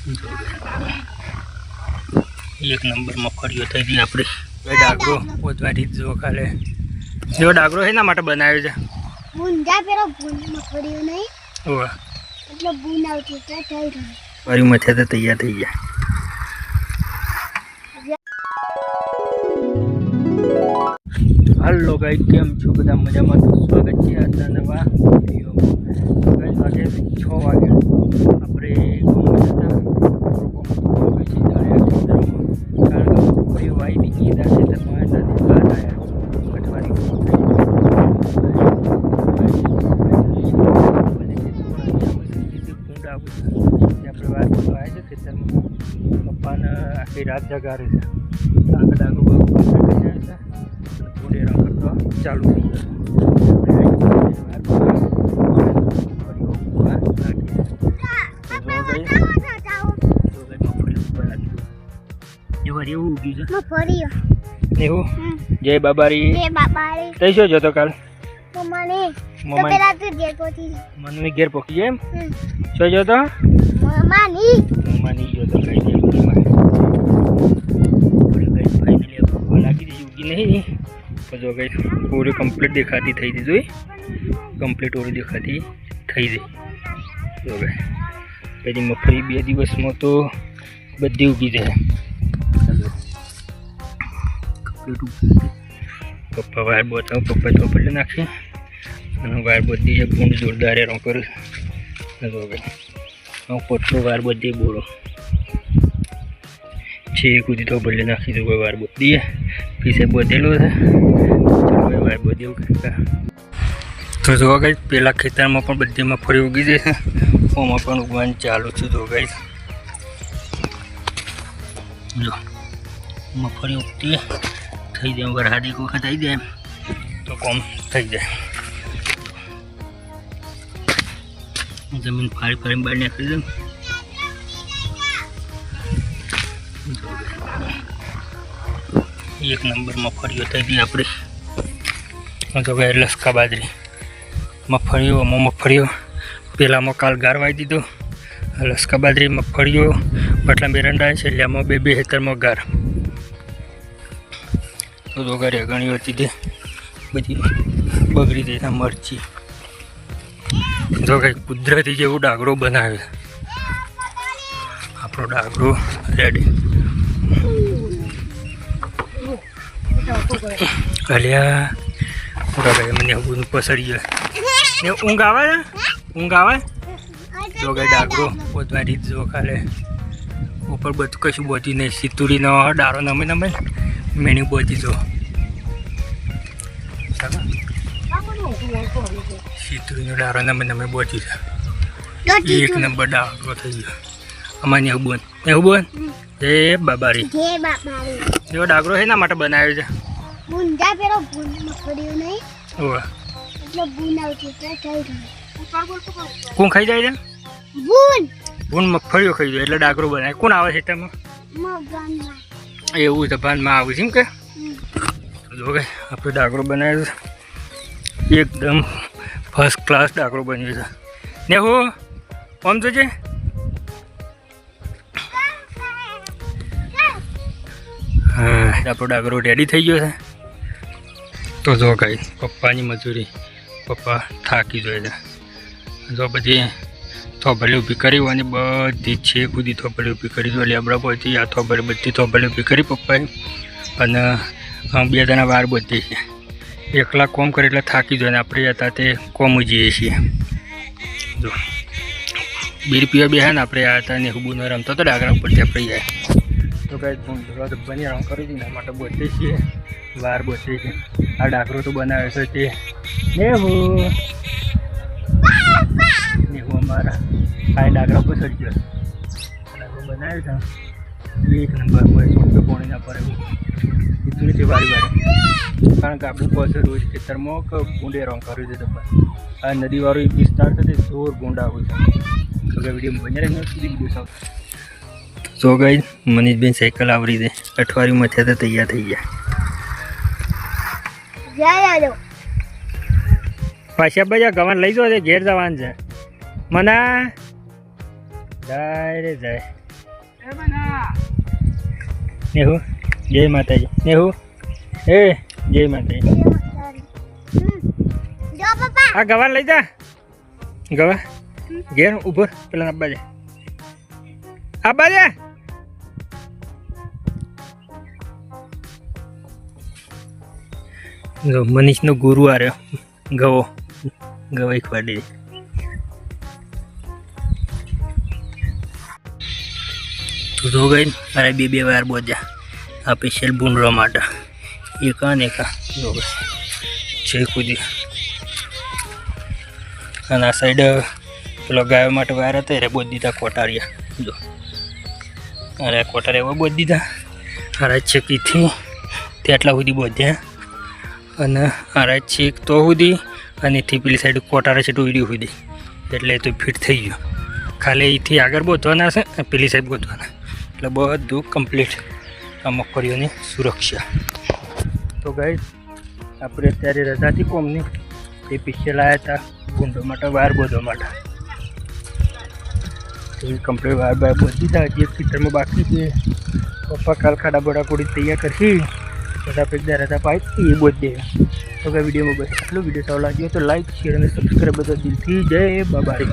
એક નંબરમાં ફર્યો થઈ ગઈ આપણે ડાગરો પોતવાથી જો ખાલે જો ડાગરો એના માટે બનાવ્યો છે બુંદા પેલો બુંદમાં ફર્યો નહીં ઓવા એટલે બુંદ આવતી એટલે થઈ રહ્યું મારી મથે તો તૈયાર થઈ ગયા હાલો ગાઈસ કેમ છો બધા મજામાં તો સ્વાગત છે આજના નવા વિડીયોમાં ગાઈસ વાગે 6 વાગે આપણે પપ્પાને આખી રાત જગાડે છે ડાગો પૂરે રંગ કરતો ચાલુ થઈ ગયો એવું ઉગ્યું છે એવું જય બાબારી તઈ શું જોતો કાલ મમ્મી ઘેર પહોંચી જાય એમ શું જોતો મમ્માની જોતો કઈ ફાઇનલી લાગી દીધી ઉગી નહીં તો જો ગઈ પૂરી કમ્પ્લીટ દેખાતી થઈ ગઈ જોઈ કમ્પ્લીટ ઓરી દેખાતી થઈ ગઈ જો ગઈ પછી મગફળી 2 દિવસમાં તો બધી ઉગી જાય પપ્પા વાર બોતા પપ્પા તો પડે નાખી અને વાર બધી ગુંડ જોરદાર એરો કરું જો ગઈ હું પોટલો વાર બધી બોલો છે કુદી તો ભલે નાખી દો વાર બધી પીસે બધેલો છે વાર બધી તો જો ગઈ પેલા ખેતરમાં પણ બધી મગફળી ઉગી જાય છે ઓમાં પણ ઉગવાનું ચાલુ છે જો ગઈ જો મગફળી ઉગતી થઈ જાય વરસાદ એક વખત આવી જાય તો કોમ થઈ જાય જમીન ફાળી ફાળી બહાર નીકળી દઉં એક નંબરમાં ફળીઓ થઈ ગઈ આપણે તો ભાઈ લસકા બાજરી મગફળીઓ પેલામાં કાલ ગાર વાવી દીધો લસકા બાજરી મગફળીઓ પટલા બેરંડા છે એટલે આમાં બે હેતરમાં ગાર તો ઘરે ઘણી હતી તે બધી બગડી દેતા મરચી જો કંઈક કુદરતી જેવું ડાગરો બનાવે આપણો ડાગરો રેડી અલ્યા મને ઊંઘ પસડી જાય ઊંઘ આવે જો કઈ ડાગરો પોતવાથી જો ખાલે ઉપર બધું કશું બોતી નહીં સિતુડીનો ડારો નમે મેણી બોતી જો સિતુડીનો ડારો નમે બોતી છે એક નંબર ડાગરો થઈ ગયો અમારી એવું બોન જય બાબારી એવો ડાગરો એના માટે બનાવ્યો છે બુંદા પેલો બુંદમાં ફર્યો નહીં ઓવા એટલે બુંદ આવતી એટલે થઈ રહ્યું કોણ ખાઈ જાય છે બુન મગફળીઓ ખાઈ જાય એટલે ડાગરો બનાવે કોણ આવે છે તેમાં એવું છે ભાનમાં આવું છે એમ કે જો કે આપણે ડાગરો બનાવ્યો છે એકદમ ફર્સ્ટ ક્લાસ ડાગરો બન્યો છે ને હો આમ તો છે હા આપણો ડાગરો રેડી થઈ ગયો છે તો જો કઈ પપ્પાની મજૂરી પપ્પા થાકી જોઈએ છે જો બધી થોભલી ઊભી કરી અને બધી છે કુદી થોભલી ઊભી કરી જો લેબડા પહોંચી આ થોભલી બધી થોભલી ઊભી કરી પપ્પાએ અને 2 જણા વાર બધી છે એકલા કોમ કરે એટલે થાકી જોઈએ ને આપણે હતા તે કોમ જઈએ છીએ જો બીર પીવા બેહ્યા ને આપણે આ હતા ને હુબુનો રમતો તો ડાગરા ઉપરથી આપણે જાય તો કંઈ બની રંગ કરી દીધા માટે બધે છીએ વાર બધે છે આ ડાકરો તો બનાવે છે તે નેહુ અમારા આ ડાકરા પસંદ ગયો ડાકરો બનાવે છે એક નંબર હોય છોટો પોણી ના પડે એટલું છે વારી કારણ કે આપણું પાસે રોજ ખેતરમાં ગુંડે રંગ કર્યું છે તો આ નદીવાળો વિસ્તાર છે તે જોર ગુંડ આવું છે તો વિડીયો બની રહે સુધી વિડીયો તો ગઈ મનીષબેન સાયકલ આવરી દે અઠવાડિયું મથે તો તૈયાર થઈ ગયા પાછા બધા ગવાન લઈ જાઓ ઘેર જવાનું છે મના જાય રે જાય નેહુ જય માતાજી. નેહુ એ જય માતાજી. જો પપ્પા આ ગવા લઈ જા. ગવા ઘેર ઉભો પેલા આબા જા. આબા જા. જો મનીષનો ગુરુ આવ્યો. ગવો ગવાઈ ખવાડી. તો જો ગઈ મારે બે વાર બોજ્યા આ સ્પેશિયલ ભૂંડવા માટે. એક આ ને એક આ. જો છે કૂદી. અને આ સાઈડ પેલો ગાયો માટે વાર હતા એ બોજ દીધા કોટારિયા. જો અરે કોટારિયા એવા બોજ દીધા. અરે છેકીથી તેટલા સુધી બોધ્યા. અને અરે છેક તો સુધી અને એથી પેલી સાઈડ કોટારા છે ટોયડી સુધી. એટલે એ તો ફિટ થઈ ગયું. ખાલી અહીંથી આગળ બોધવાના છે પેલી સાઈડ બોધવાના. એટલે બધું કમ્પ્લીટ આ મગફળીઓની સુરક્ષા. તો ગાઈસ આપણે અત્યારે રજાથી કોમની એ પિક્ચર આવ્યા હતા ભૂંડો માટે વાર બોધવા માટે. તો એ કમ્પ્લીટ વાર બોધી દીધા. હજી એક ખેતરમાં બાકી છે. પપ્પા કાલ ખાડા બડા પૂરી તૈયાર કરશી બધા પેકદાર હતા પાઇપ એ બોધ દે. તો કે વિડીયોમાં બસ આટલો. વિડીયો સારો લાગ્યો તો લાઈક શેર અને સબસ્ક્રાઈબ બધા દિલથી. જય બાબારી.